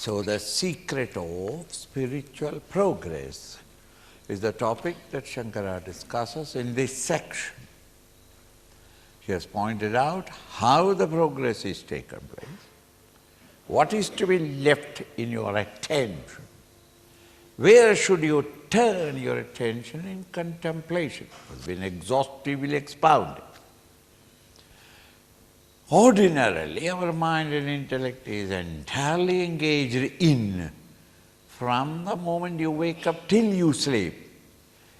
So the secret of spiritual progress is the topic that Shankara discusses in this section. He has pointed out how the progress is taken place, what is to be left in your attention, where should you turn your attention in contemplation. It has been exhaustively expounded. Ordinarily, our mind and intellect is entirely engaged in, from the moment you wake up till you sleep,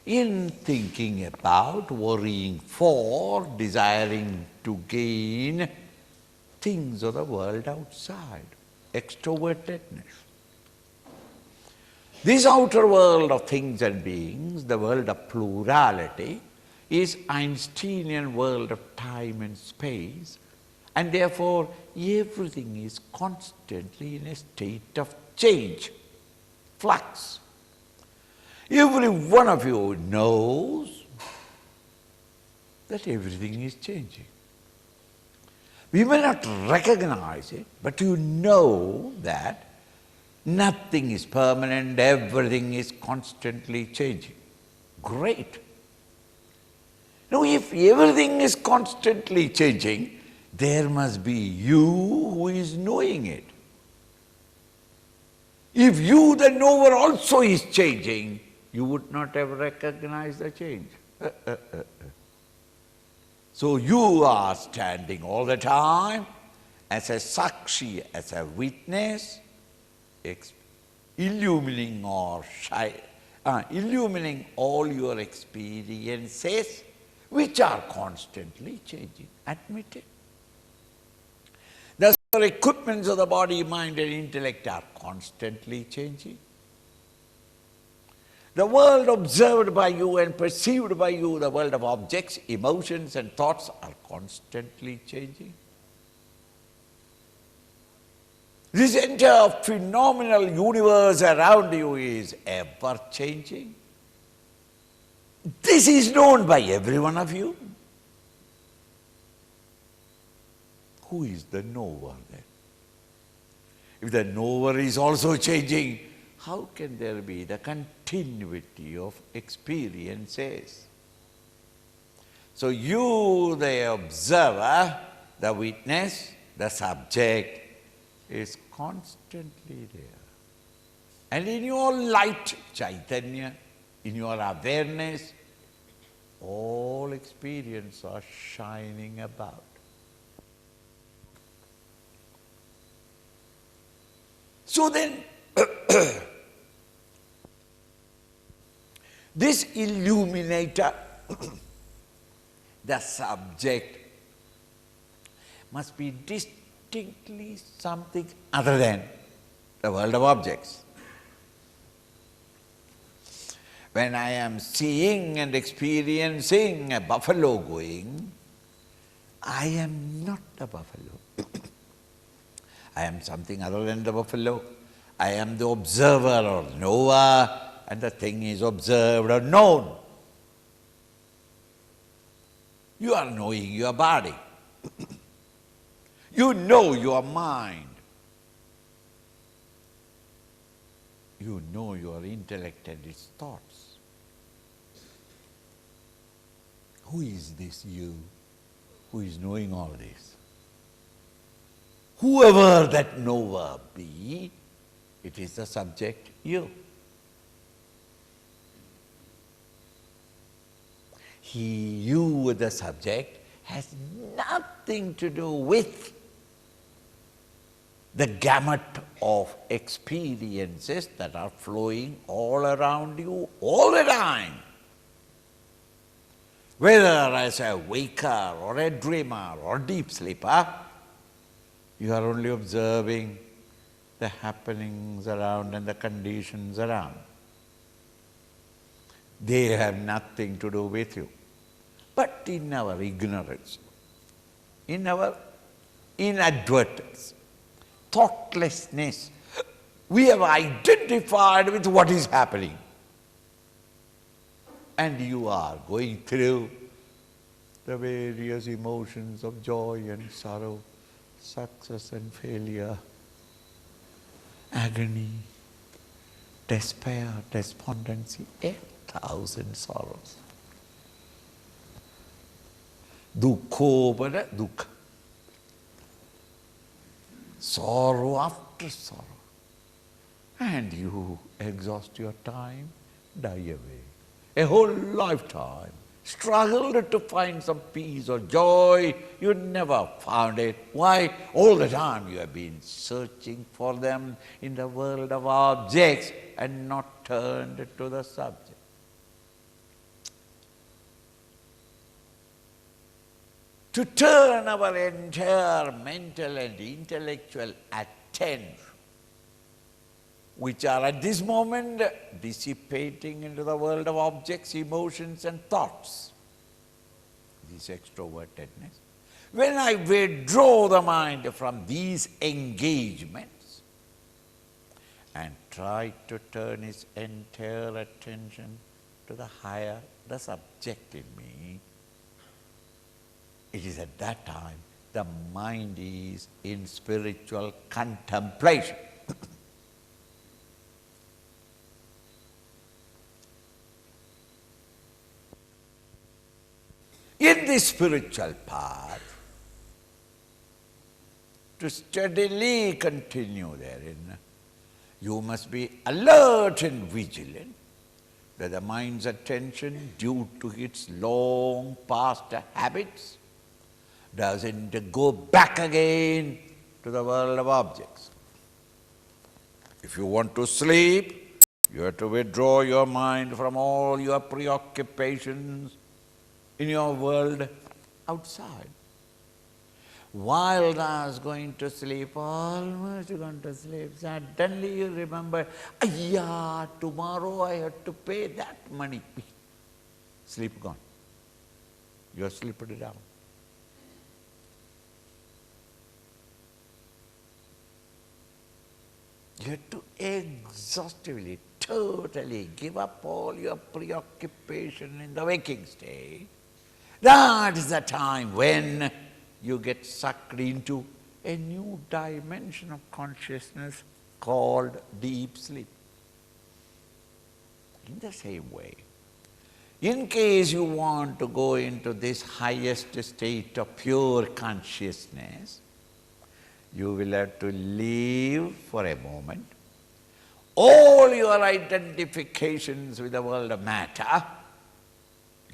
in thinking about, worrying for, desiring to gain things of the world outside, extrovertedness. This outer world of things and beings, the world of plurality, is Einsteinian world of time and space, and therefore everything is constantly in a state of change, flux. Every one of you knows that everything is changing. We may not recognize it, but you know that nothing is permanent, everything is constantly changing. Great. Now, if everything is constantly changing, there must be you who is knowing it. If you, the knower, also is changing, you would not have recognized the change. So you are standing all the time as a sakshi, as a witness, illumining all your experiences, which are constantly changing. Admit it. The equipments of the body, mind and intellect are constantly changing. The world observed by you and perceived by you, the world of objects, emotions and thoughts are constantly changing. This entire phenomenal universe around you is ever changing. This is known by every one of you. Who is the knower then? If the knower is also changing, how can there be the continuity of experiences? So you, the observer, the witness, the subject, is constantly there. And in your light, Chaitanya, in your awareness, all experience are shining about. So then, this illuminator, the subject, must be distinctly something other than the world of objects. When I am seeing and experiencing a buffalo going, I am not the buffalo. I am something other than the buffalo. I am the observer or knower, and the thing is observed or known. You are knowing your body. You know your mind. You know your intellect and its thoughts. Who is this you who is knowing all this? Whoever that knower be, it is the subject you. You, the subject, has nothing to do with the gamut of experiences that are flowing all around you all the time. Whether as a waker or a dreamer or deep sleeper, you are only observing the happenings around and the conditions around. They have nothing to do with you. But in our ignorance, in our inadvertence, thoughtlessness, we have identified with what is happening. And you are going through the various emotions of joy and sorrow, success and failure, agony, despair, despondency, 1,000 sorrows. Dukkho pada dukkha. Sorrow after sorrow. And you exhaust your time, die away. A whole lifetime, struggled to find some peace or joy, you never found it. Why? All the time you have been searching for them in the world of objects and not turned to the subject. To turn our entire mental and intellectual attention, which are at this moment dissipating into the world of objects, emotions and thoughts, this extrovertedness. When I withdraw the mind from these engagements and try to turn its entire attention to the higher, the subject in me, it is at that time the mind is in spiritual contemplation. In this spiritual path, to steadily continue therein, you must be alert and vigilant that the mind's attention, due to its long past habits, doesn't go back again to the world of objects. If you want to sleep, you have to withdraw your mind from all your preoccupations in your world outside. While thus going to sleep, almost going to sleep, suddenly you remember, tomorrow I have to pay that money. Sleep gone. You have slipped it down. You have to exhaustively, totally give up all your preoccupation in the waking state. That is the time when you get sucked into a new dimension of consciousness called deep sleep. In the same way, in case you want to go into this highest state of pure consciousness, you will have to leave for a moment all your identifications with the world of matter,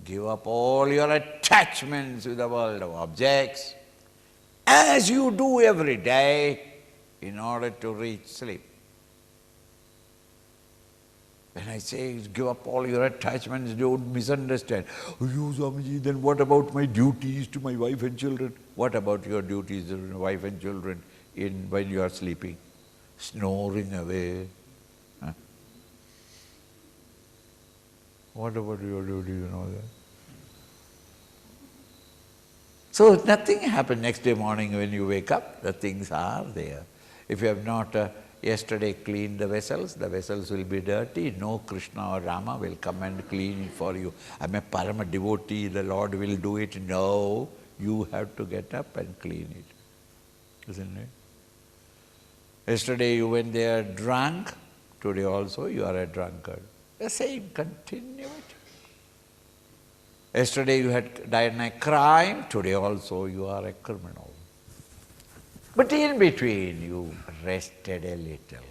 give up all your attachments with the world of objects, as you do every day in order to reach sleep. When I say give up all your attachments, don't misunderstand. Oh, Swamiji, then what about my duties to my wife and children? What about your duties to your wife and children when you are sleeping? Snoring away. Huh? What about your duties and all that? So nothing happened next day morning when you wake up, the things are there. If you have not yesterday cleaned the vessels will be dirty. No Krishna or Rama will come and clean it for you. I'm a Parama devotee, the Lord will do it. No, you have to get up and clean it, isn't it? Yesterday you went there drunk, today also you are a drunkard. The same continuity. Yesterday you had done a crime, today also you are a criminal. But in between you rested a little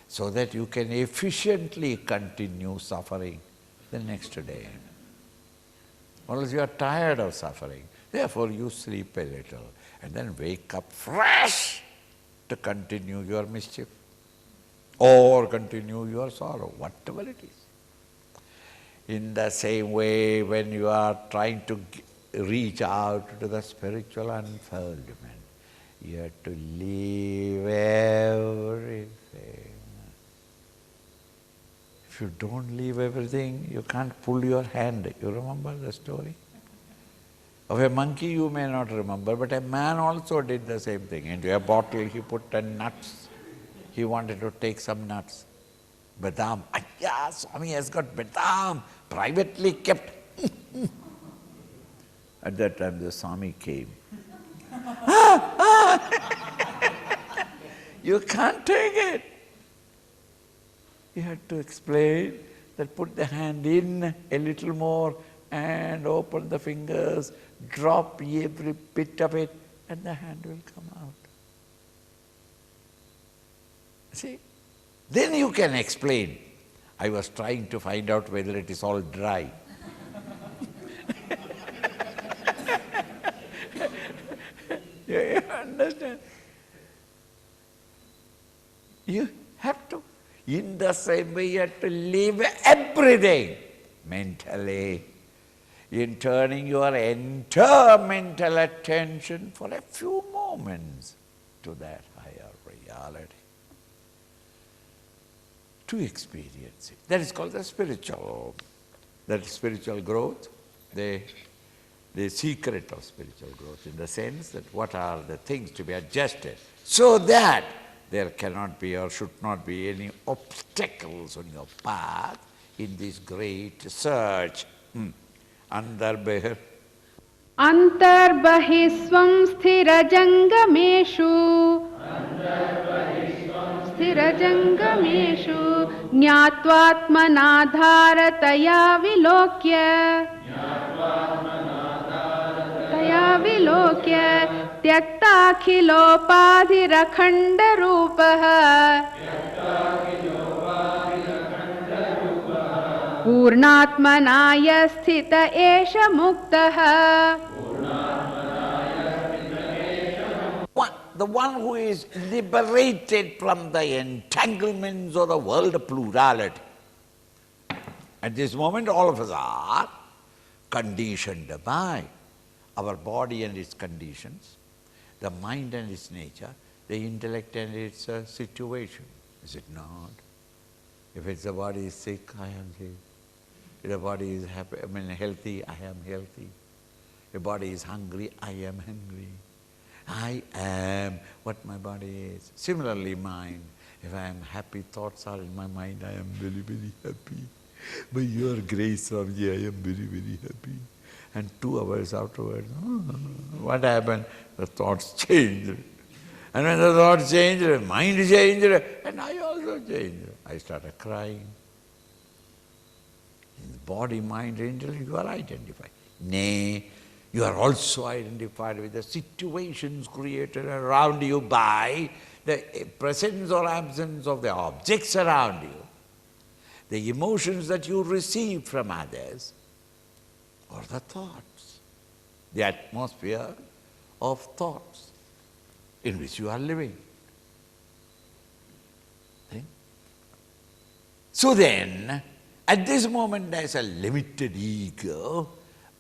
so that you can efficiently continue suffering the next day. Or else you are tired of suffering. Therefore you sleep a little and then wake up fresh to continue your mischief or continue your sorrow, whatever it is. In the same way, when you are trying to reach out to the spiritual unfoldment, you have to leave everything. If you don't leave everything, you can't pull your hand. You remember the story? Of a monkey you may not remember, but a man also did the same thing. Into a bottle he put nuts. He wanted to take some nuts. Badam. Swami has got badam, privately kept. At that time the Swami came. You can't take it. You had to explain that put the hand in a little more and open the fingers, drop every bit of it, and the hand will come out. See? Then you can explain. I was trying to find out whether it is all dry. You understand? You have to. In the same way, you have to live everything mentally, in turning your entire mental attention for a few moments to that higher reality, to experience it. That is called the spiritual. That is spiritual growth, the secret of spiritual growth, in the sense that what are the things to be adjusted so that there cannot be or should not be any obstacles on your path in this great search. Andarbahir. Antarbahishvam sthirajangameshu jnatvatmanadharataya vilokya त्यक्ताखिलोपाधिरखण्डरूपः पूर्णात्मना यस्थित एष मुक्तः. The one who is liberated from the entanglements of the world of plurality. At this moment, all of us are conditioned by our body and its conditions, the mind and its nature, the intellect and its situation. Is it not? If it's the body is sick, I am sick. If the body is happy, healthy, I am healthy. If the body is hungry, I am hungry. I am what my body is. Similarly, mind. If I am happy, thoughts are in my mind, I am very, very happy. By your grace, Swamiji, I am very, very happy. And 2 hours afterwards, what happened? The thoughts changed. And when the thoughts changed, the mind changed, and I also changed. I started crying. In body, mind, intellect, you are identified. Nay, you are also identified with the situations created around you by the presence or absence of the objects around you, the emotions that you receive from others, or the thoughts, the atmosphere of thoughts in which you are living. See? So then, at this moment as a limited ego,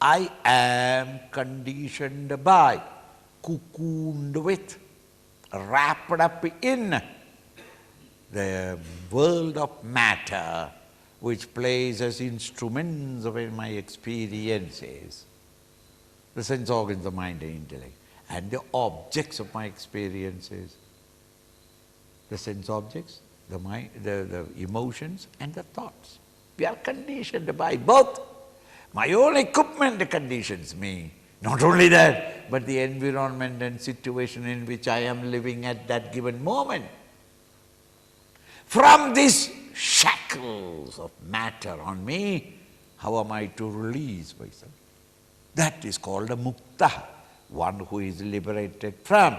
I am conditioned by, cocooned with, wrapped up in the world of matter, which plays as instruments of my experiences, the sense organs of mind and intellect, and the objects of my experiences, the sense objects, the mind, the emotions and the thoughts. We are conditioned by both. My own equipment conditions me. Not only that, but the environment and situation in which I am living at that given moment. From these shackles of matter on me, how am I to release myself? That is called a mukta, one who is liberated from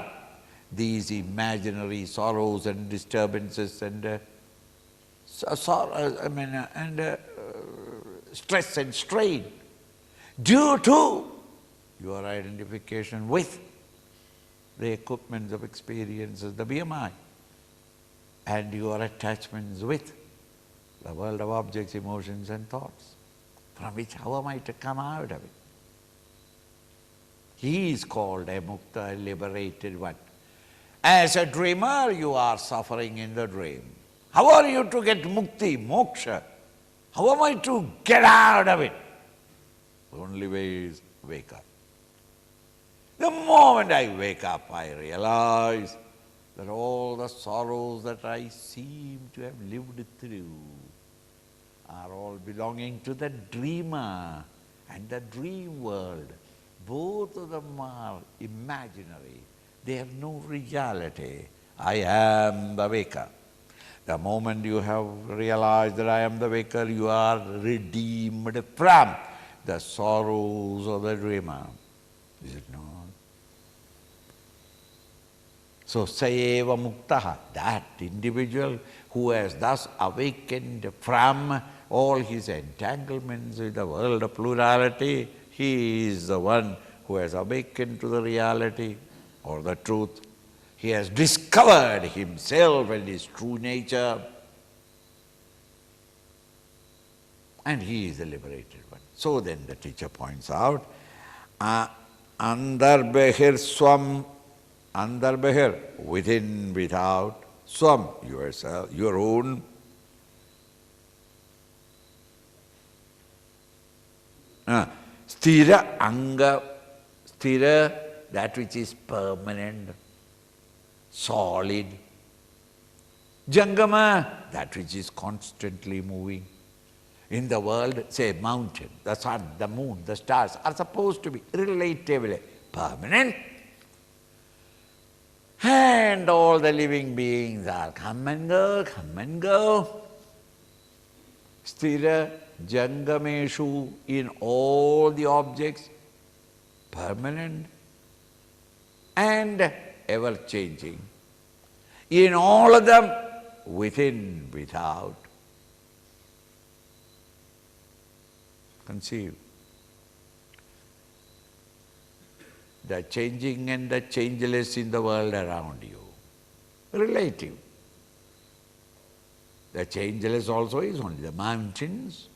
these imaginary sorrows and disturbances and stress and strain due to your identification with the equipments of experiences, the BMI, and your attachments with the world of objects, emotions and thoughts, from which how am I to come out of it? He is called a mukta, a liberated one. As a dreamer, you are suffering in the dream. How are you to get mukti, moksha? How am I to get out of it? The only way is wake up. The moment I wake up, I realize that all the sorrows that I seem to have lived through are all belonging to the dreamer and the dream world. Both of them are imaginary. They have no reality. I am the waker. The moment you have realized that I am the waker, you are redeemed from the sorrows of the dreamer. Is it not? So, sayeva muktaha, that individual who has thus awakened from all his entanglements with the world of plurality, he is the one who has awakened to the reality or the truth. He has discovered himself and his true nature, and he is the liberated one. So then the teacher points out, andarbehir swam, andarbehir, within, without, swam, yourself, your own. Sthira anga, sthira, that which is permanent, solid. Jangama, that which is constantly moving. In the world, say mountain, the sun, the moon, the stars are supposed to be relatively permanent. And all the living beings are come and go, come and go. Sthira jangameshu, in all the objects, permanent and ever-changing. In all of them, within, without. Conceive. The changing and the changeless in the world around you. Relative. The changeless also is only the mountains,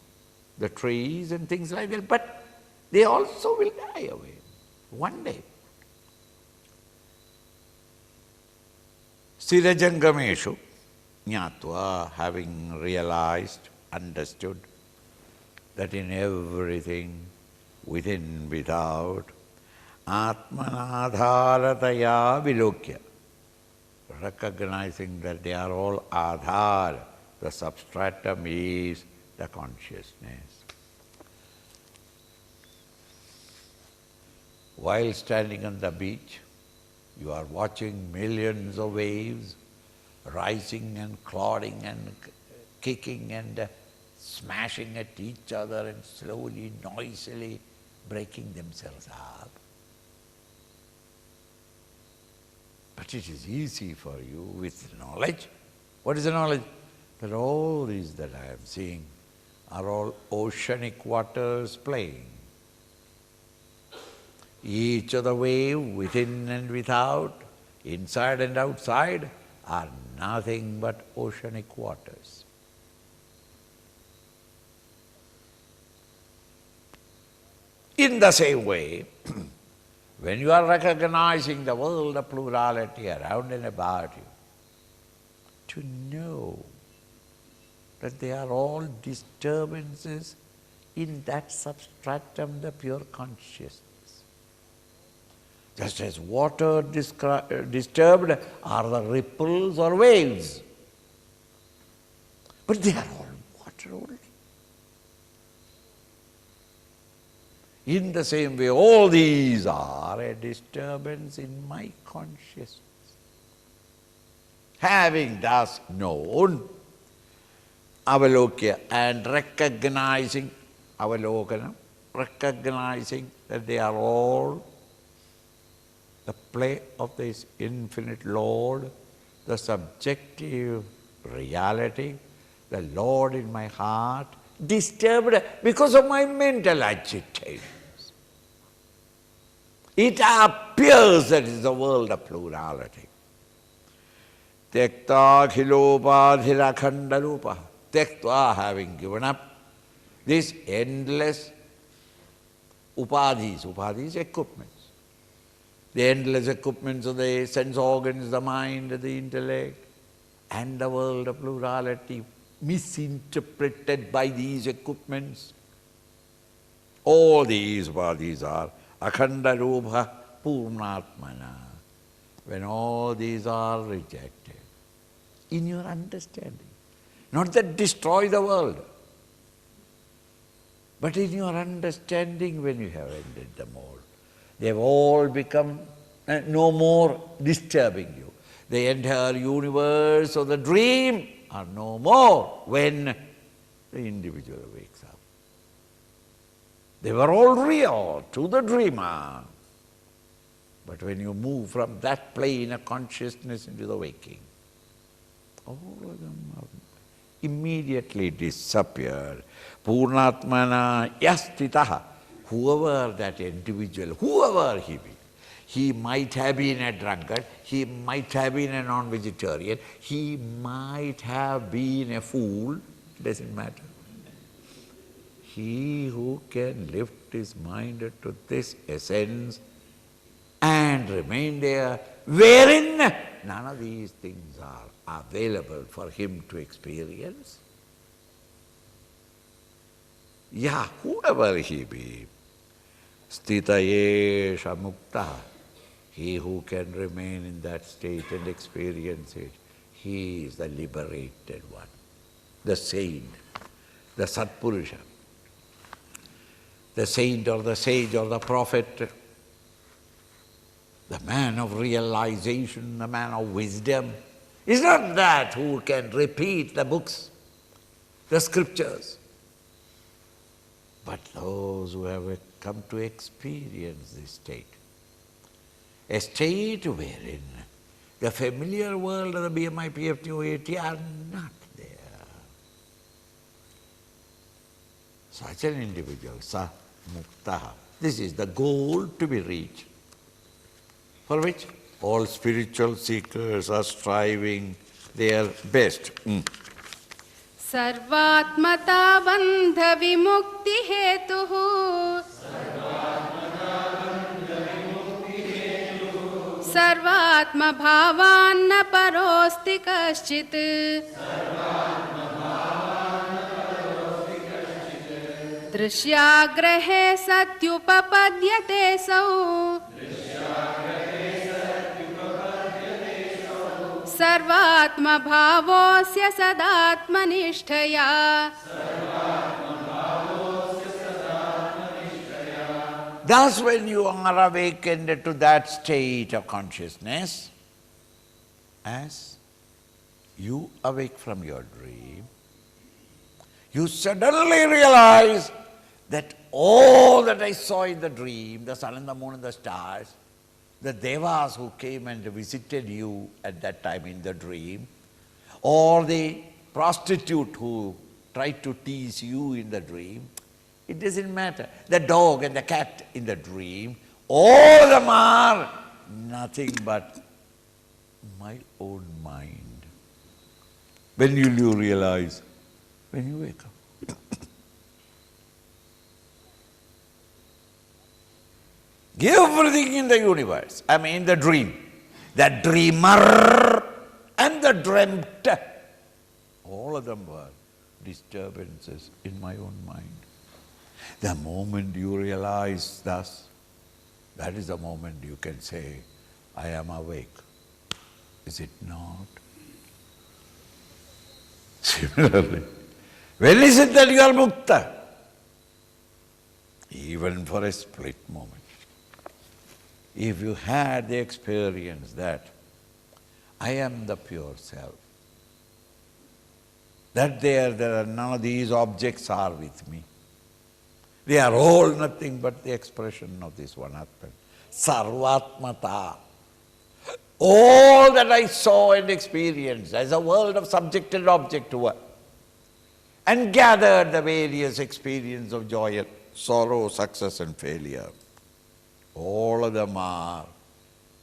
the trees and things like that, but they also will die away one day. Sthirajangameshu, jnatva, having realized, understood that in everything, within, without, atmanadharataya vilokya, recognizing that they are all adhar, the substratum is the consciousness. While standing on the beach, you are watching millions of waves rising and clodding and kicking and smashing at each other and slowly, noisily breaking themselves up. But it is easy for you with knowledge. What is the knowledge? That all these that I am seeing are all oceanic waters playing. Each of the wave, within and without, inside and outside, are nothing but oceanic waters. In the same way, when you are recognizing the world of plurality around and about you, to know that they are all disturbances in that substratum, the pure consciousness. Just as water disturbed are the ripples or waves, but they are all water only. In the same way, all these are a disturbance in my consciousness. Having thus known, avalokya, and recognizing, avalokana, recognizing that they are all the play of this infinite Lord, the subjective reality, the Lord in my heart, disturbed because of my mental agitations. It appears that it is the world of plurality. Tekta khilopadhirakhanda rupa. Tekta, having given up this endless upadhis, equipments. The endless equipments of the sense organs, the mind, the intellect, and the world of plurality misinterpreted by these equipments. All these upadhis are akhanda rupa purnatmana. When all these are rejected, in your understanding, not that destroy the world, but in your understanding when you have ended them all, they have all become no more disturbing you. The entire universe of the dream are no more when the individual wakes up. They were all real to the dreamer. But when you move from that plane of consciousness into the waking, all of them have immediately disappeared. Purnatmana yastitaha. Whoever that individual, whoever he be, he might have been a drunkard, he might have been a non-vegetarian, he might have been a fool, doesn't matter. He who can lift his mind to this essence and remain there, wherein none of these things are available for him to experience. Yeah, whoever he be, sthita yesha mukta, he who can remain in that state and experience it, he is the liberated one, the saint, the Satpurusha, the saint or the sage or the prophet, the man of realization, the man of wisdom. It's not that who can repeat the books, the scriptures, but those who have come to experience this state. A state wherein the familiar world of the BMI, PFT, OAT are not there. Such an individual, sa muktaha. This is the goal to be reached, for which all spiritual seekers are striving their best. Sarvatmata bandha vimukti hetuhu Sarvatma bhavanna parosti kaschit Drishyagrahe satyupapadyate sau Sarvatma bhavosya sadatmanishthaya. Thus, when you are awakened to that state of consciousness, as you awake from your dream, you suddenly realize that all that I saw in the dream, the sun and the moon and the stars, the devas who came and visited you at that time in the dream, or the prostitute who tried to tease you in the dream, it doesn't matter. The dog and the cat in the dream, all of them are nothing but my own mind. When will you realize? When you wake up. Everything in the universe, I mean the dream, the dreamer and the dreamt, all of them were disturbances in my own mind. The moment you realize thus, that is the moment you can say, I am awake. Is it not? Similarly, when is it that you are mukta? Even for a split moment. If you had the experience that I am the pure self, that there are none of these objects are with me. They are all nothing but the expression of this one Atman. Sarvatmata. All that I saw and experienced as a world of subject and object to work, and gathered the various experience of joy and sorrow, success and failure. All of them are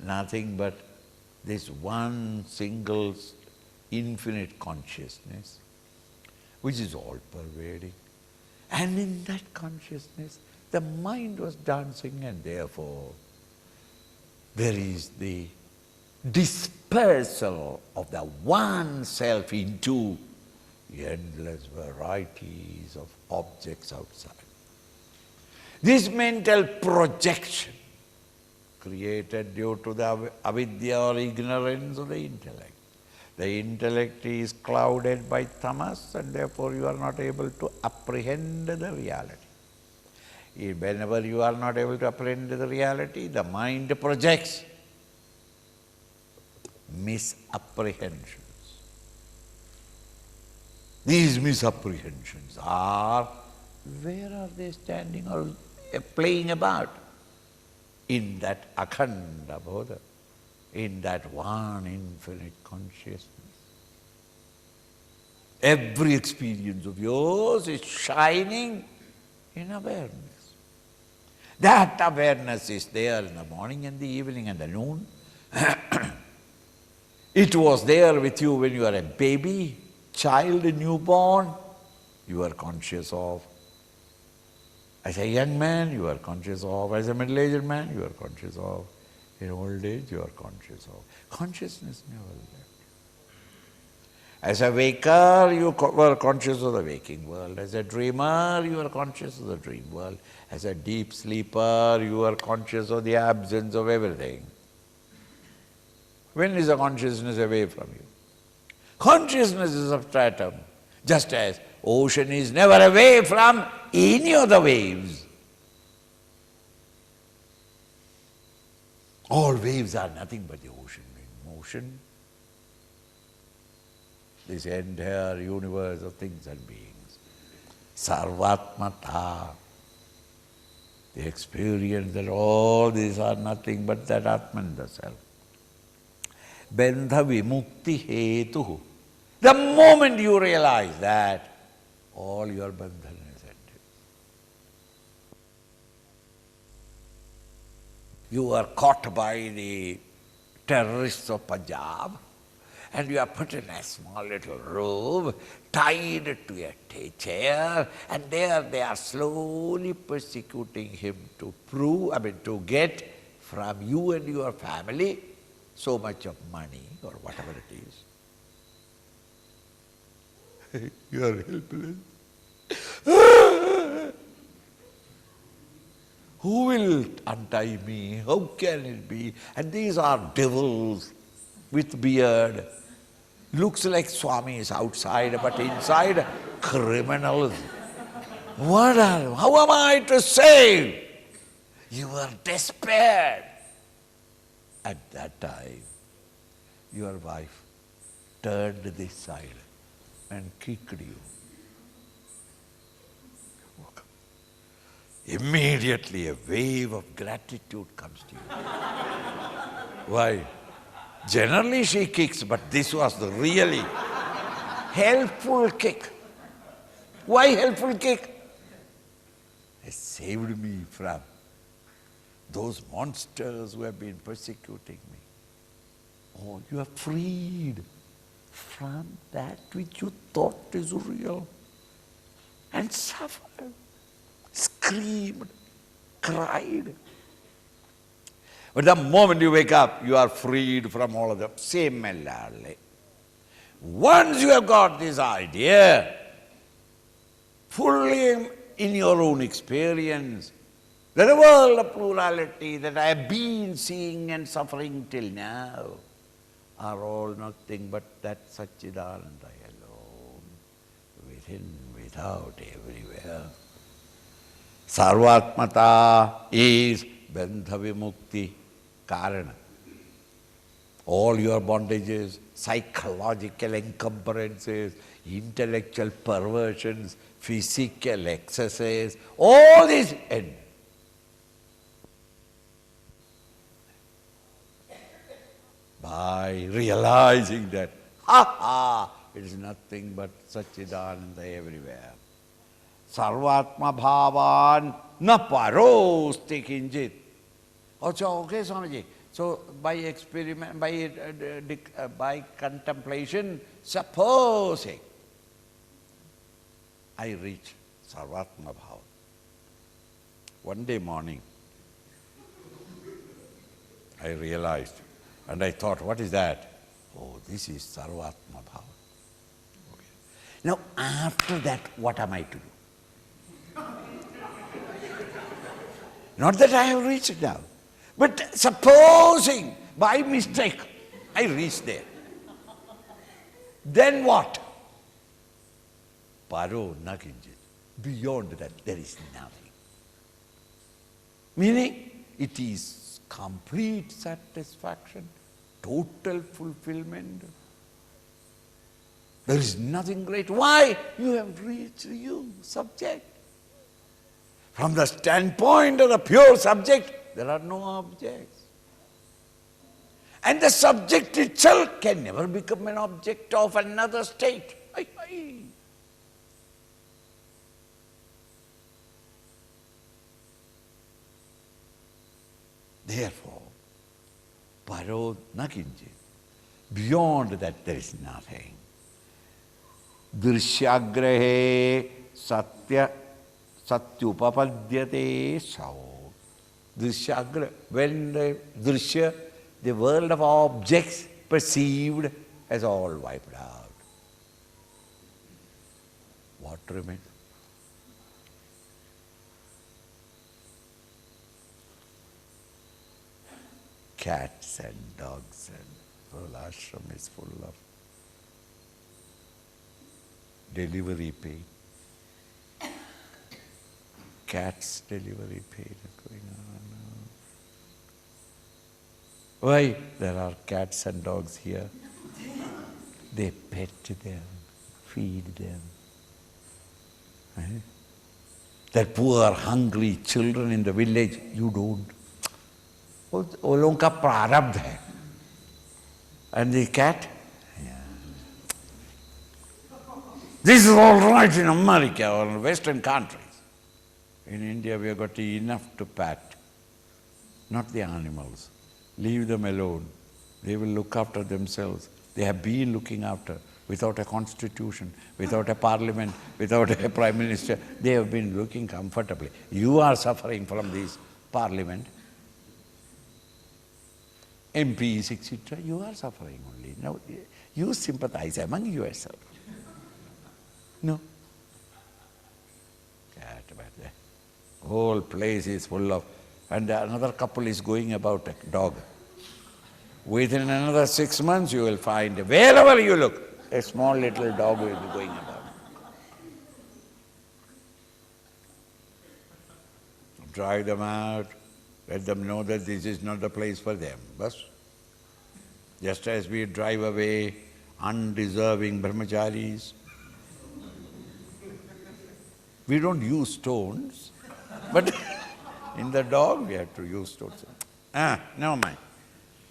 nothing but this one single infinite consciousness, which is all pervading. And in that consciousness, the mind was dancing, and therefore there is the dispersal of the one self into endless varieties of objects outside. This mental projection created due to the avidya or ignorance of the intellect. The intellect is clouded by tamas, and therefore you are not able to apprehend the reality. Whenever you are not able to apprehend the reality, the mind projects misapprehensions. These misapprehensions are, where are they standing or playing about? In that akhanda bodha, in that one infinite consciousness. Every experience of yours is shining in awareness. That awareness is there in the morning and the evening and the noon. It was there with you when you were a baby, child, newborn, you are conscious of. As a young man, you are conscious of. As a middle-aged man, you are conscious of. In old age, you are conscious of. Consciousness never left. As a waker, you were conscious of the waking world. As a dreamer, you are conscious of the dream world. As a deep sleeper, you are conscious of the absence of everything. When is the consciousness away from you? Consciousness is substratum, just as ocean is never away from any of the waves. All waves are nothing but the ocean in motion. This entire universe of things and beings. Sarvatmata. The experience that all these are nothing but that Atman, the self. Bandha vimukti hetu. The moment you realize that, all your bandhana is ended. You are caught by the terrorists of Punjab, and you are put in a small little room, tied to a chair, and there they are slowly persecuting him to to get from you and your family so much of money or whatever it is. You are helpless. Who will untie me? How can it be? And these are devils with beard. Looks like Swami is outside, but inside criminals. How am I to save? You are despair. At that time, your wife turned this side and kicked you. Immediately a wave of gratitude comes to you. Why? Generally she kicks, but this was the really helpful kick. Why helpful kick? It saved me from those monsters who have been persecuting me. Oh, you are freed from that which you thought is real and suffered, screamed, cried. But the moment you wake up, you are freed from all of them. Similarly, once you have got this idea fully in your own experience, that the world of plurality that I have been seeing and suffering till now are all nothing but that Satchidananda alone, within, without, everywhere. Sarvatmata is bandha vimukti karana. All your bondages, psychological encumbrances, intellectual perversions, physical excesses, all these end. By realizing that, it is nothing but Satchidananda everywhere. Sarvatma bhavan na parosti kinjit. Okay, Swamiji. So by experiment, by contemplation, supposing I reach Sarvatma bhava. One day morning, I realized, and I thought, what is that? Oh, this is Sarvatma bhava. Okay. Now, after that, what am I to do? Not that I have reached now, but supposing by mistake I reach there, then what? Paro na kinjit. Beyond that, there is nothing. Meaning, it is complete satisfaction total fulfillment. There is nothing great. Why? You have reached you, subject. From the standpoint of the pure subject, there are no objects. And the subject itself can never become an object of another state. Therefore, paro na kinchit. Beyond that there is nothing. Drishyagrahe satyupapadyate sao. Drishyagra, when the drishya, the world of objects perceived, has all wiped out. What remains? Cats and dogs, and whole ashram is full of delivery pain. Cats delivery pain going on. Why? There are cats and dogs here. They pet them, feed them. That poor hungry children in the village, you don't. वो लोगों का प्रारब्ध है. And the cat? Yeah. This is all right in America or in Western countries. In India we have got enough to pat. Not the animals. Leave them alone. They will look after themselves. They have been looking after. Without a constitution, without a parliament, without a prime minister, they have been looking comfortably. You are suffering from this parliament. MPs, etc., you are suffering only. Now, you sympathize among yourself. No. The whole place is full of, and another couple is going about a dog. Within another 6 months you will find, wherever you look, a small little dog will be going about. Drive them out. Let them know that this is not the place for them. Bas. Just as we drive away undeserving brahmacharis. We don't use stones, but in the dog we have to use stones. Never mind.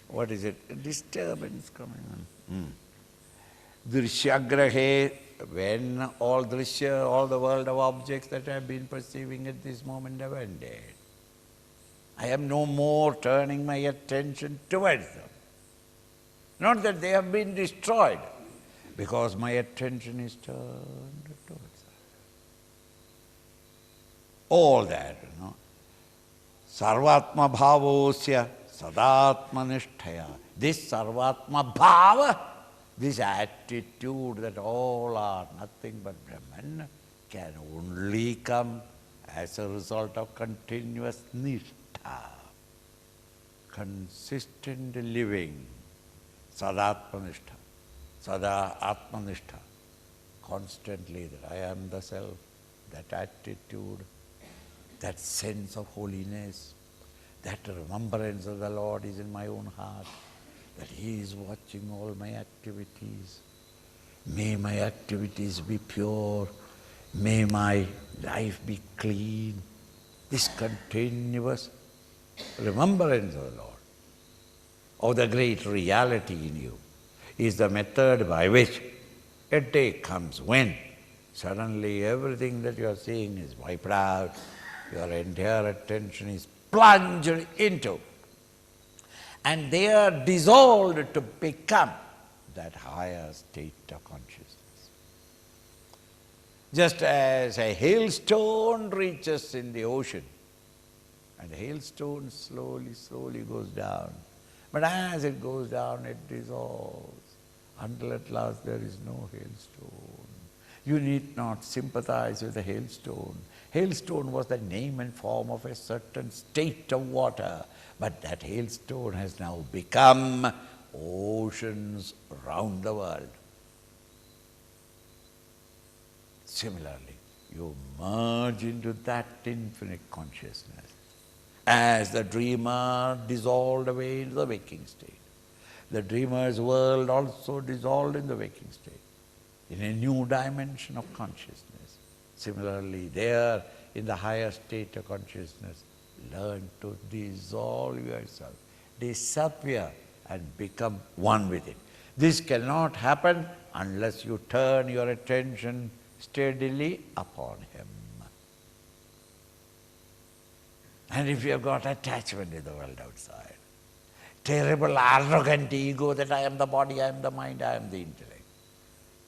What is it? A disturbance coming on. Drishyagrahe, when all drishya, all the world of objects that I have been perceiving at this moment have ended. I am no more turning my attention towards them. Not that they have been destroyed, because my attention is turned towards them. All that, Sarvatma bhavosya sadatma nishtaya. This Sarvatma bhava, this attitude that all are nothing but Brahman, can only come as a result of continuous nishtha, consistent living, sadatmanishta, sada atmanishta, constantly that I am the self, that attitude, that sense of holiness, that remembrance of the Lord is in my own heart, that He is watching all my activities. May my activities be pure, may my life be clean. This continuous remembrance of the Lord, of the great reality in you, is the method by which a day comes when suddenly everything that you are seeing is wiped out, your entire attention is plunged into, and they are dissolved to become that higher state of consciousness. Just as a hailstone reaches in the ocean, and the hailstone slowly, slowly goes down. But as it goes down, it dissolves, until at last there is no hailstone. You need not sympathize with the hailstone. Hailstone was the name and form of a certain state of water, but that hailstone has now become oceans around the world. Similarly, you merge into that infinite consciousness as the dreamer dissolved away into the waking state. The dreamer's world also dissolved in the waking state, in a new dimension of consciousness. Similarly, there, in the higher state of consciousness, learn to dissolve yourself, disappear and become one with it. This cannot happen unless you turn your attention steadily upon Him. And if you have got attachment with the world outside, terrible arrogant ego that I am the body, I am the mind, I am the intellect,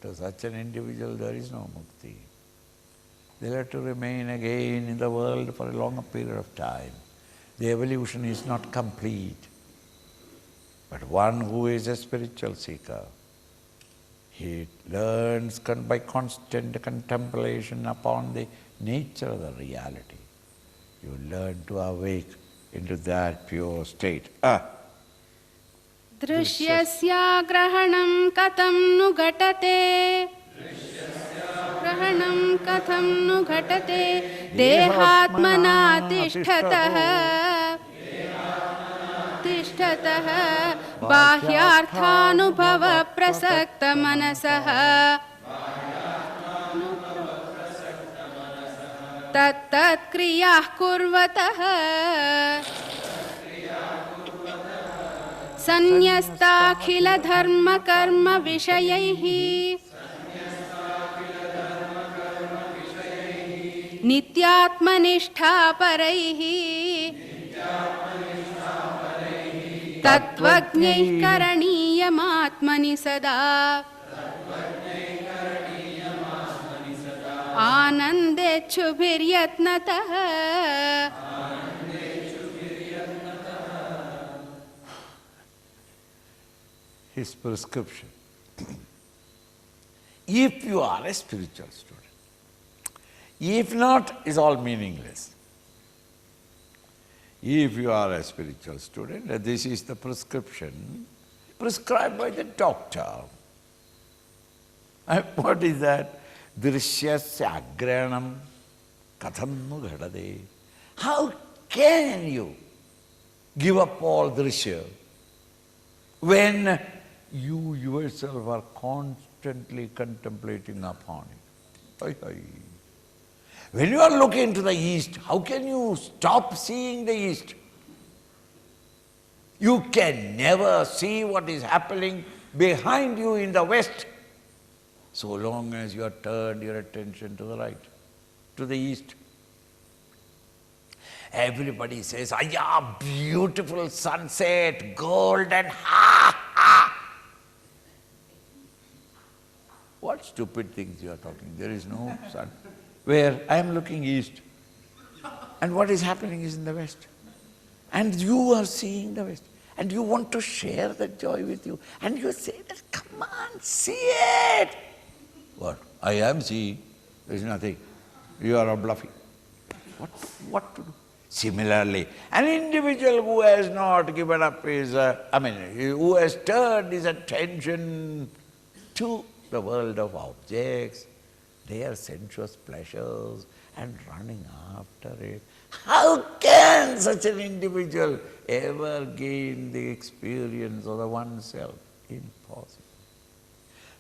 to such an individual there is no mukti. They have to remain again in the world for a longer period of time. The evolution is not complete. But one who is a spiritual seeker, he learns by constant contemplation upon the nature of the reality. You learn to awake into that pure state. Drishyasya grahanam katham nu ghatate. Grahanam katham nu ghatate. Dehatmana tishtatah. Tishtatah. Bahyarthanubhava prasakta manasah. Tat kriyah kurvatah. Sanyastakhila dharma karma vishayaihi. Nityatmanishta paraihi. Tatvajnaih karaniyam atmani sada. Anandechubhiryatnatah. His prescription. If you are a spiritual student, if not, is all meaningless. If you are a spiritual student, this is the prescription prescribed by the doctor. And what is that? Drishyasya agranam katham nu ghadade. How can you give up all drishya when you yourself are constantly contemplating upon it? When you are looking to the east, how can you stop seeing the east? You can never see what is happening behind you in the west, so long as you have turned your attention to the right, to the east. Everybody says, "Ayah, beautiful sunset, golden, ha, ha." What stupid things you are talking? There is no sun. Where I am looking east, and what is happening is in the west. And you are seeing the west, and you want to share that joy with you, and you say that, "Come on, see it." What? I am seeing. There is nothing. You are bluffing. What to do? Similarly, an individual who has not given up his, who has turned his attention to the world of objects, their sensuous pleasures, and running after it, how can such an individual ever gain the experience of the oneself? Impossible.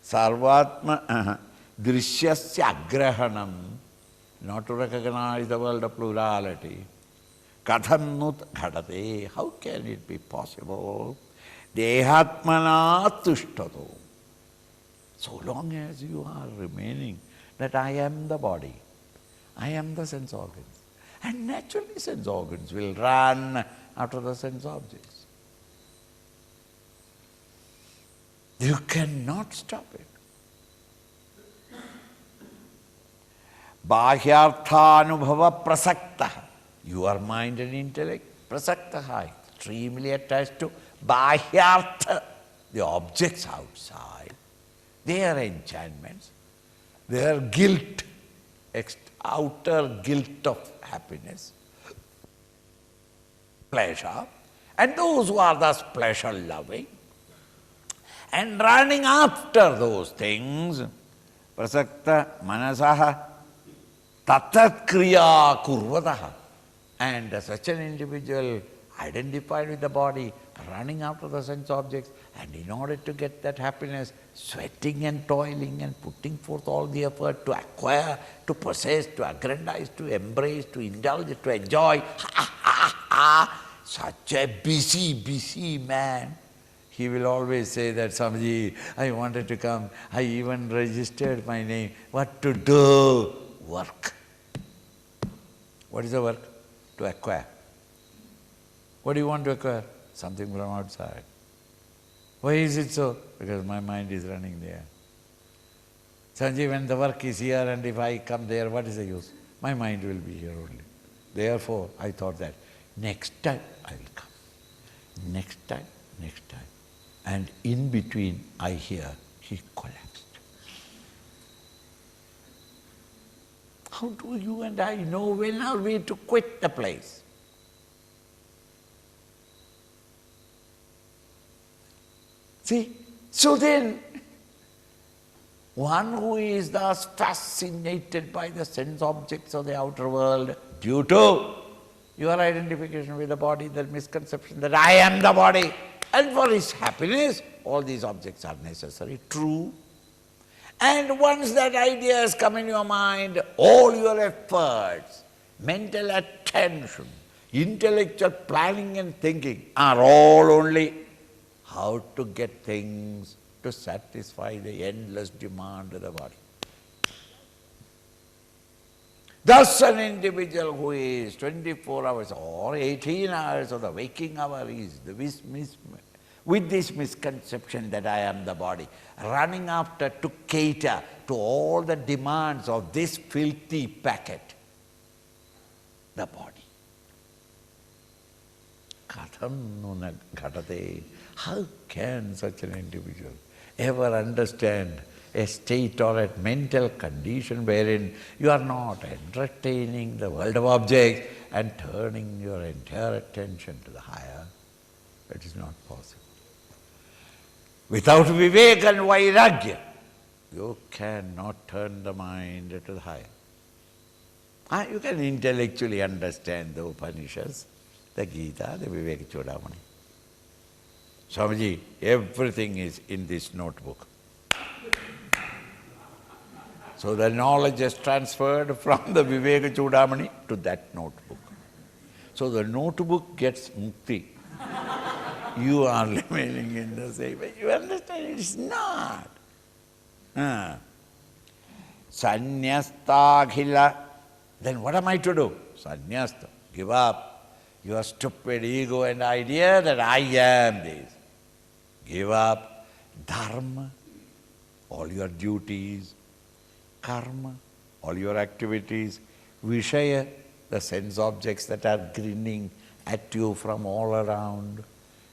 Sarvatma drishyasya agrahanam, not to recognize the world of plurality. Katham nut ghadate, how can it be possible? Dehatmana tushtato. So long as you are remaining that I am the body, I am the sense organs, and naturally sense organs will run after the sense objects. You cannot stop it. Bahyarthanubhava prasakta. Your mind and intellect, prasakta, extremely attached to bahyartha, the objects outside, their enchantments, their guilt, outer guilt of happiness, pleasure, and those who are thus pleasure-loving, and running after those things, prasakta manasaha tatat kriya kurvataha. And such an individual identified with the body running after the sense objects, and in order to get that happiness, sweating and toiling and putting forth all the effort to acquire, to possess, to aggrandize, to embrace, to indulge, to enjoy. Such a busy man. He will always say that, Swamiji, I wanted to come, I even registered my name. What to do? Work. What is the work? To acquire. What do you want to acquire? Something from outside. Why is it so? Because my mind is running there. Sanjeev, when the work is here and if I come there, what is the use? My mind will be here only. Therefore, I thought that next time I will come. Next time. And in between, I hear he collapsed. How do you and I know when are we to quit the place? See, so then, one who is thus fascinated by the sense objects of the outer world, due to your identification with the body, that misconception that I am the body, and for his happiness, all these objects are necessary, true. And once that idea has come in your mind, all your efforts, mental attention, intellectual planning and thinking are all only how to get things to satisfy the endless demand of the body. Thus an individual who is 24 hours or 18 hours of the waking hour is with this misconception that I am the body, running after to cater to all the demands of this filthy packet, the body. Katham nuna ghatate. How can such an individual ever understand a state or a mental condition wherein you are not entertaining the world of objects and turning your entire attention to the higher? It is not possible. Without Vivek and Vairagya, you cannot turn the mind to the higher. You can intellectually understand the Upanishads, the Gita, the Vivek Chudamani. Swamiji, everything is in this notebook. So the knowledge is transferred from the Vivek Chudamani to that notebook. So the notebook gets mukti. You are remaining in the same way. You understand? It is not. Sannyasta. Then what am I to do? Sannyasta. Give up your stupid ego and idea that I am this. Give up dharma, all your duties, karma, all your activities, vishaya, the sense objects that are grinning at you from all around,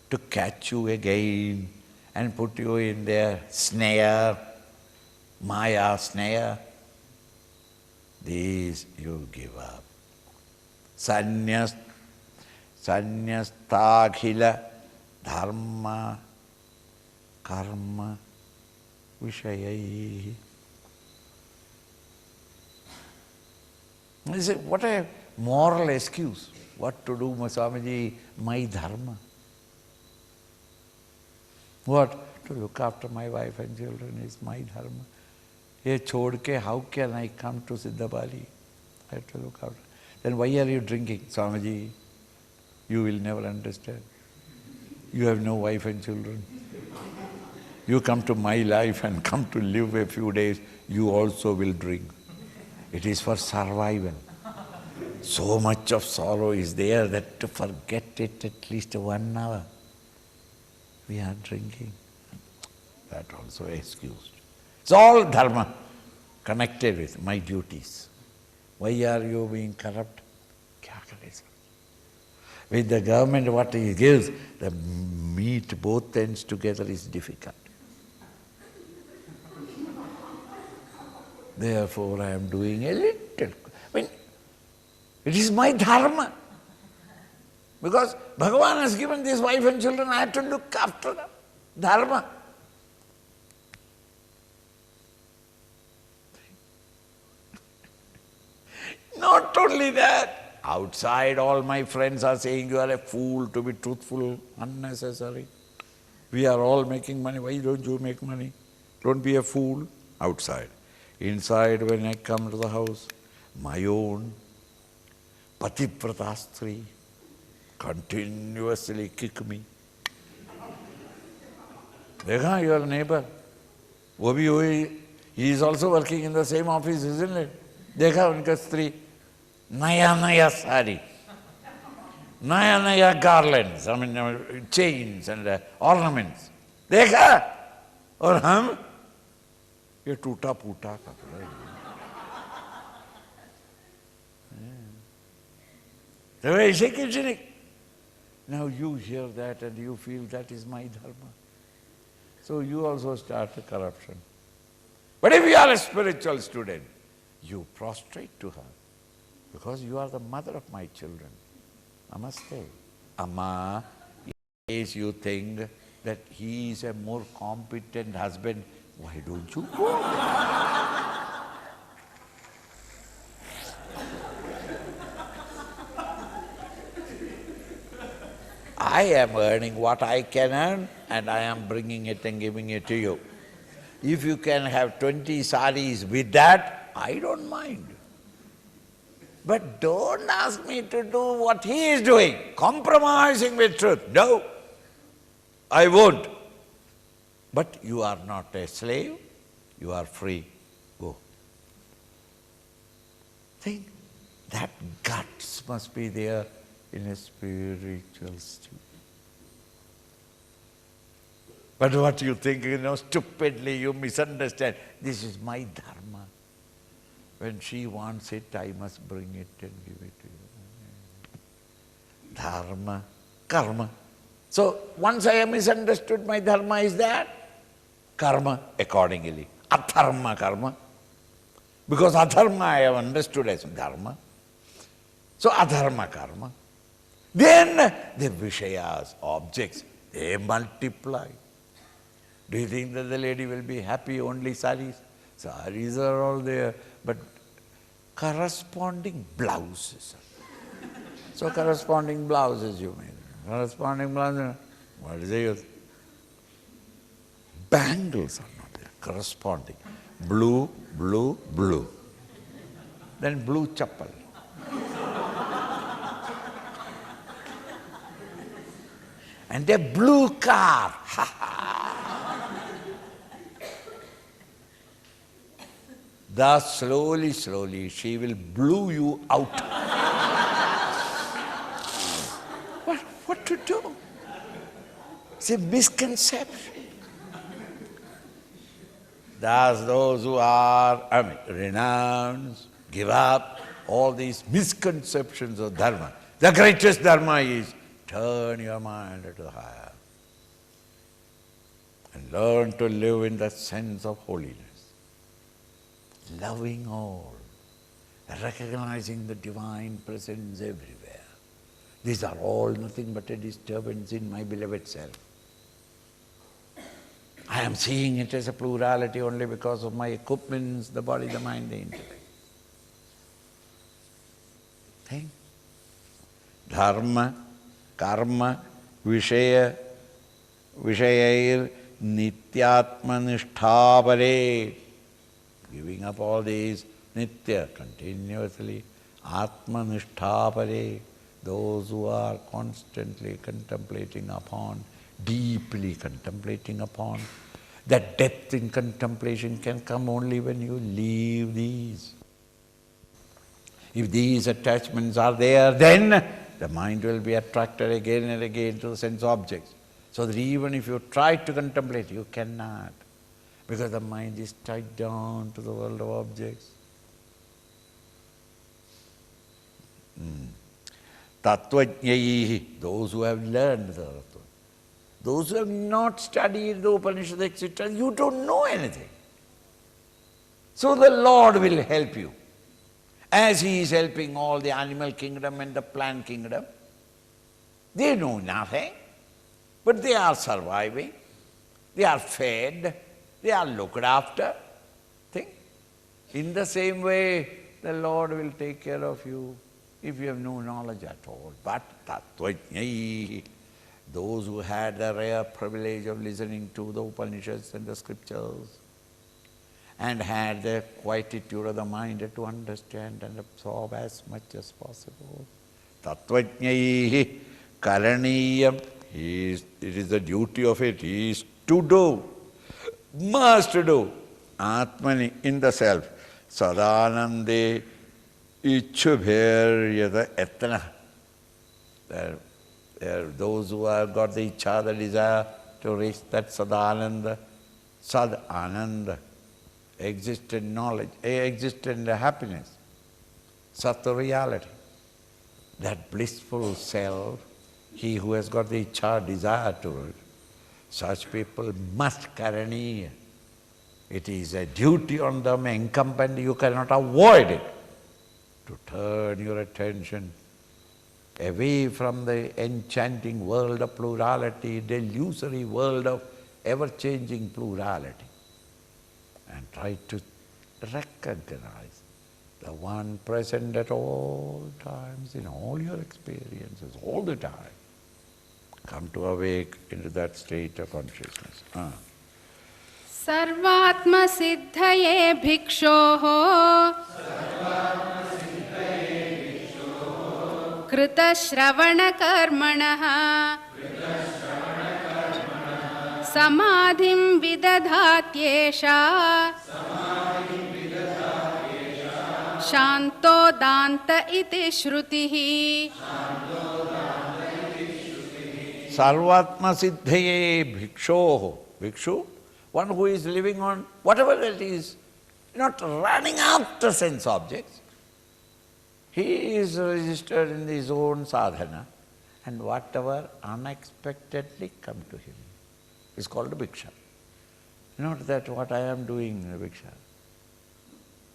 to catch you again and put you in their snare, maya snare. These you give up. Sannyasthakhila dharma karma vishayai. You say, what a moral excuse. What to do, Swamiji? My dharma. What? To look after my wife and children is my dharma. Ye chodke, how can I come to Siddhabali? I have to look after. Then why are you drinking? Swamiji, you will never understand. You have no wife and children. You come to my life and come to live a few days, you also will drink. It is for survival. So much of sorrow is there that to forget it at least 1 hour, we are drinking. That also excused. It's all dharma connected with my duties. Why are you being corrupt? With the government, what it gives, the meet both ends together is difficult. Therefore, I am doing a little. It is my dharma. Because Bhagavan has given this wife and children, I have to look after them. Dharma. Not only that, Outside all my friends are saying you are a fool to be truthful, unnecessary. We are all making money, why don't you make money? Don't be a fool. Outside. Inside, when I come to the house, my own pativrata stri continuously kick me. Dekha, your neighbor, he is also working in the same office, isn't it? Dekha, unka stri, naya sari, naya garlands, chains and ornaments. Dekha, और हम ये टूटा फूटा कपड़ा. So ऐसे किसी ने. Now you hear that and you feel that is my dharma. So you also start a corruption. But if you are a spiritual student, you prostrate to her because you are the mother of my children. Namaste. Amma, in case you think that he is a more competent husband, why don't you go? I am earning what I can earn and I am bringing it and giving it to you. If you can have 20 saris with that, I don't mind. But don't ask me to do what he is doing, compromising with truth. No, I won't. But you are not a slave, you are free. Go. Think that guts must be there in a spiritual student. But what you think, stupidly you misunderstand. This is my dharma. When she wants it, I must bring it and give it to you. Dharma, karma. So once I have misunderstood my dharma is that, karma accordingly. Adharma karma. Because adharma I have understood as dharma. So adharma karma. Then the vishayas, objects, they multiply. Do you think that the lady will be happy only saris? Saris are all there, but corresponding blouses. So corresponding blouses you mean. Corresponding blouses, what is it? Bangles are not there, corresponding. Blue, blue, blue. Then blue chappal. And a blue car. Thus slowly, slowly she will blow you out. What to do? It's a misconception. Thus those who are renounced, give up all these misconceptions of dharma. The greatest dharma is turn your mind to the higher and learn to live in the sense of holiness. Loving all, recognizing the divine presence everywhere. These are all nothing but a disturbance in my beloved self. I am seeing it as a plurality only because of my equipments, the body, the mind, the intellect. Think. Dharma, karma, vishayair nityatmanishthapare. Giving up all these, nitya, continuously, atmanishthapare, those who are constantly contemplating upon, deeply contemplating upon. That depth in contemplation can come only when you leave these. If these attachments are there, then the mind will be attracted again and again to the sense objects. So that even if you try to contemplate, you cannot. Because the mind is tied down to the world of objects. Tattvajnaihi, those who have learned the Tattva. Those who have not studied the Upanishads, etc., you don't know anything. So the Lord will help you. As He is helping all the animal kingdom and the plant kingdom. They know nothing, but they are surviving, they are fed, they are looked after. Think. In the same way, the Lord will take care of you. if you have no knowledge at all. But tattvajnai, those who had the rare privilege of listening to the Upanishads and the scriptures, and had the quietude of the mind to understand and absorb as much as possible. Tattvajnai karaniyam, it is the duty of it, is to do, must do, atmani, in the self, sadanande ichubheryada etana. There are those who have got the icha, the desire to reach that sadananda, sadananda, existent knowledge, existent happiness, sattva reality. That blissful self, he who has got the icha, desire to it, such people must karaniya. It is a duty on them, incumbent, you cannot avoid it, to turn your attention away from the enchanting world of plurality, the illusory world of ever-changing plurality, and try to recognize the one present at all times, in all your experiences, all the time. Come to awake into that state of consciousness. सर्वात्म सिद्धये भिक्षोः कृतश्रवणकर्मणः समाधिं विदधात्येषा शान्तो दान्त इति श्रुतिः. Sarvatma siddhaye bhikshoho. Bhikshu, one who is living on whatever it is, not running after sense objects. He is registered in his own sadhana, and whatever unexpectedly come to him is called a bhiksha. Not that what I am doing a bhiksha.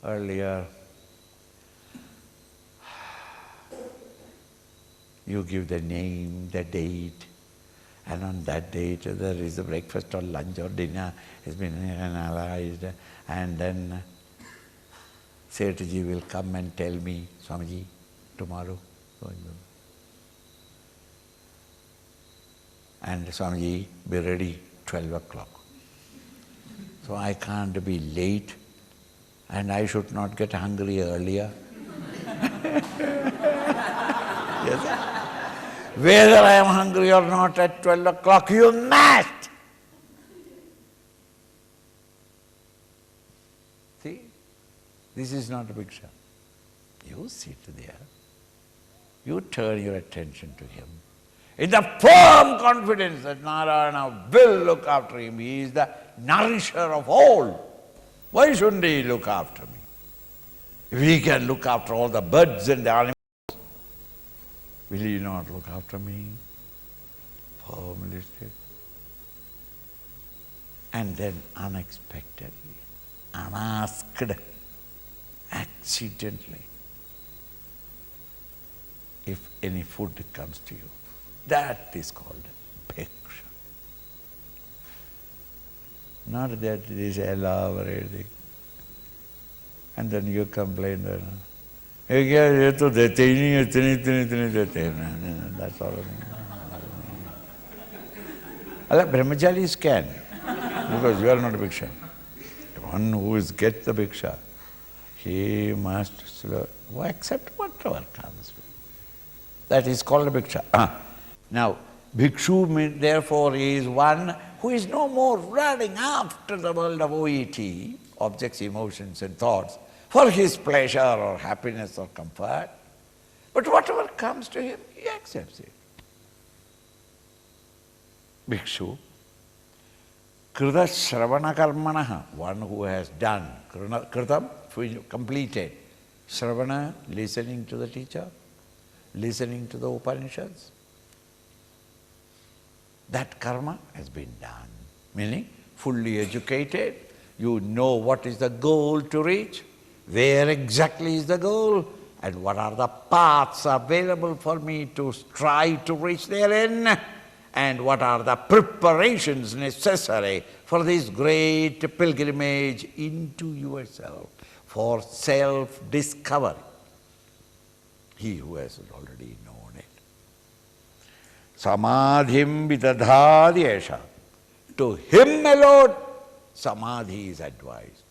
Earlier, you give the name, the date, and on that date there is a breakfast or lunch or dinner has been analyzed, and then Sethji will come and tell me, Swamiji, tomorrow, and Swamiji, be ready 12 o'clock. So I can't be late, and I should not get hungry earlier. Yes, sir? Whether I am hungry or not at 12 o'clock, you must. See, this is not a bhiksha. You sit there, you turn your attention to him in the firm confidence that Narayana will look after him. He is the nourisher of all. Why shouldn't he look after me? If he can look after all the birds and the animals, will he not look after me? Firmly state. And then unexpectedly, unasked, accidentally, if any food comes to you, that is called bhiksha. Not that it is elaborated. And then you complain that, that's all. Brahmacharis can, because you are not a bhiksha. One who gets the bhiksha, he must accept whatever comes. That is called a bhiksha. Now, bhikshu therefore is one who is no more running after the world of OET, objects, emotions and thoughts, for his pleasure or happiness or comfort, but whatever comes to him, he accepts it. Bhikshu, krita shravana karmanaha, one who has done, kritam, completed, shravana, listening to the teacher, listening to the Upanishads. That karma has been done, meaning fully educated, you know what is the goal to reach, where exactly is the goal, and what are the paths available for me to strive to reach therein, and what are the preparations necessary for this great pilgrimage into yourself, for self-discovery. he who has already known it. Samadhim vidadhādi esha. To him alone, samadhi is advised.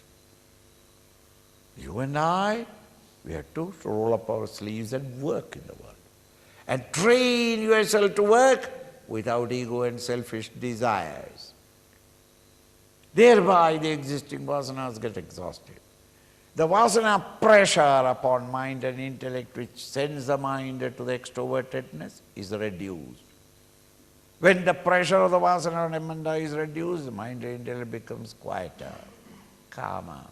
You and I, we have to roll up our sleeves and work in the world. And train yourself to work without ego and selfish desires. Thereby the existing vasanas get exhausted. The vasana pressure upon mind and intellect which sends the mind to the extrovertedness is reduced. When the pressure of the vasana and manda is reduced, the mind and intellect becomes quieter, calmer.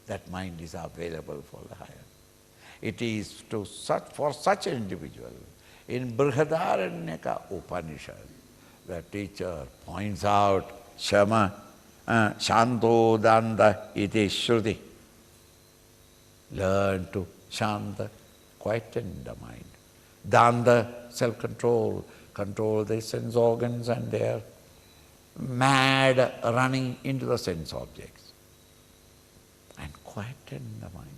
That mind is available for the higher. It is for such an individual, in Brihadaranyaka Upanishad, the teacher points out Shama, Shanto Danda iti Shruti. Learn to Shanta, quieten the mind. Danda, self-control, control the sense organs and their mad running into the sense objects. And quieten the mind.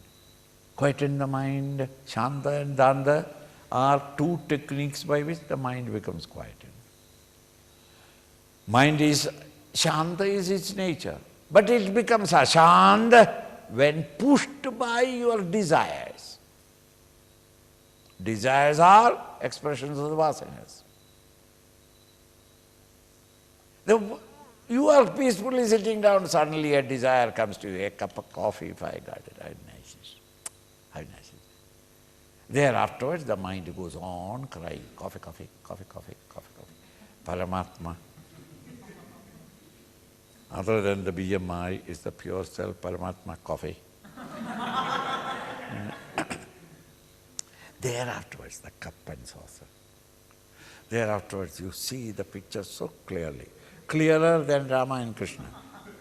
Quieten the mind, Shanta and Danda are two techniques by which the mind becomes quieted. Mind is, Shanta is its nature, but it becomes Ashanta when pushed by your desires. Desires are expressions of the vasanas. You are peacefully sitting down, suddenly a desire comes to you, a cup of coffee if I got it, I'd nice it. How nice it. There afterwards the mind goes on crying, coffee, coffee, coffee, coffee, coffee, coffee. Paramatma. Other than the BMI is the pure self, Paramatma, coffee. There afterwards the cup and saucer. There afterwards you see the picture so clearly. Clearer than Rama and Krishna.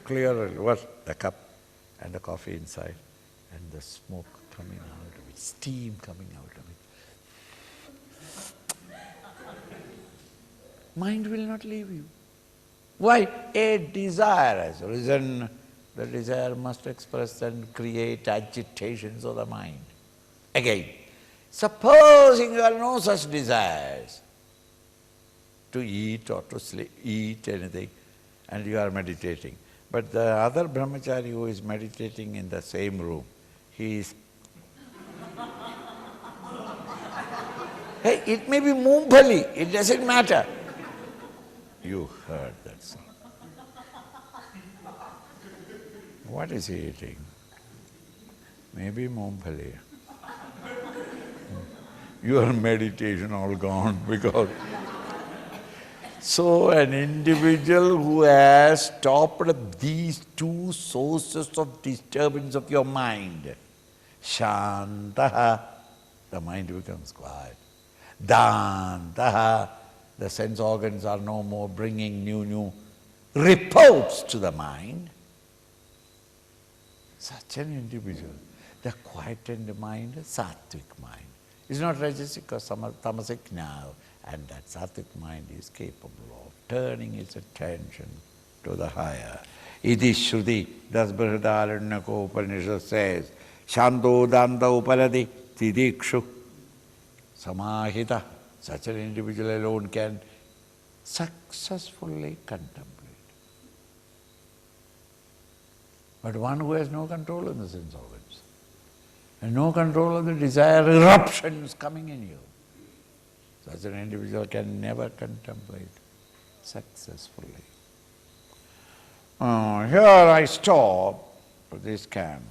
Clearer, what? The cup and the coffee inside and the smoke coming out of it, steam coming out of it. Mind will not leave you. Why? A desire has arisen. The desire must express and create agitations of the mind. Again, supposing you have no such desires to eat or to sleep, eat anything, and you are meditating. But the other brahmachari who is meditating in the same room, he is hey, it may be Moompali, it doesn't matter. You heard that sound. What is he eating? Maybe Moompali. Your meditation all gone because... So an individual who has stopped these two sources of disturbance of your mind, Shantaha, the mind becomes quiet. Dantaha, the sense organs are no more bringing new reports to the mind. Such an individual, the quietened mind, sattvic mind. It's not rajasic or tamasic now, and that sattvic mind is capable of turning its attention to the higher. Iti Shruti, thus Brihadaranyaka Upanishad says, Shanto Danda Upaladi Tidikshu Samahita. Such an individual alone can successfully contemplate. But one who has no control of the sense organs, and no control of the desire eruptions coming in you, such an individual can never contemplate successfully. Here I stop for this camp.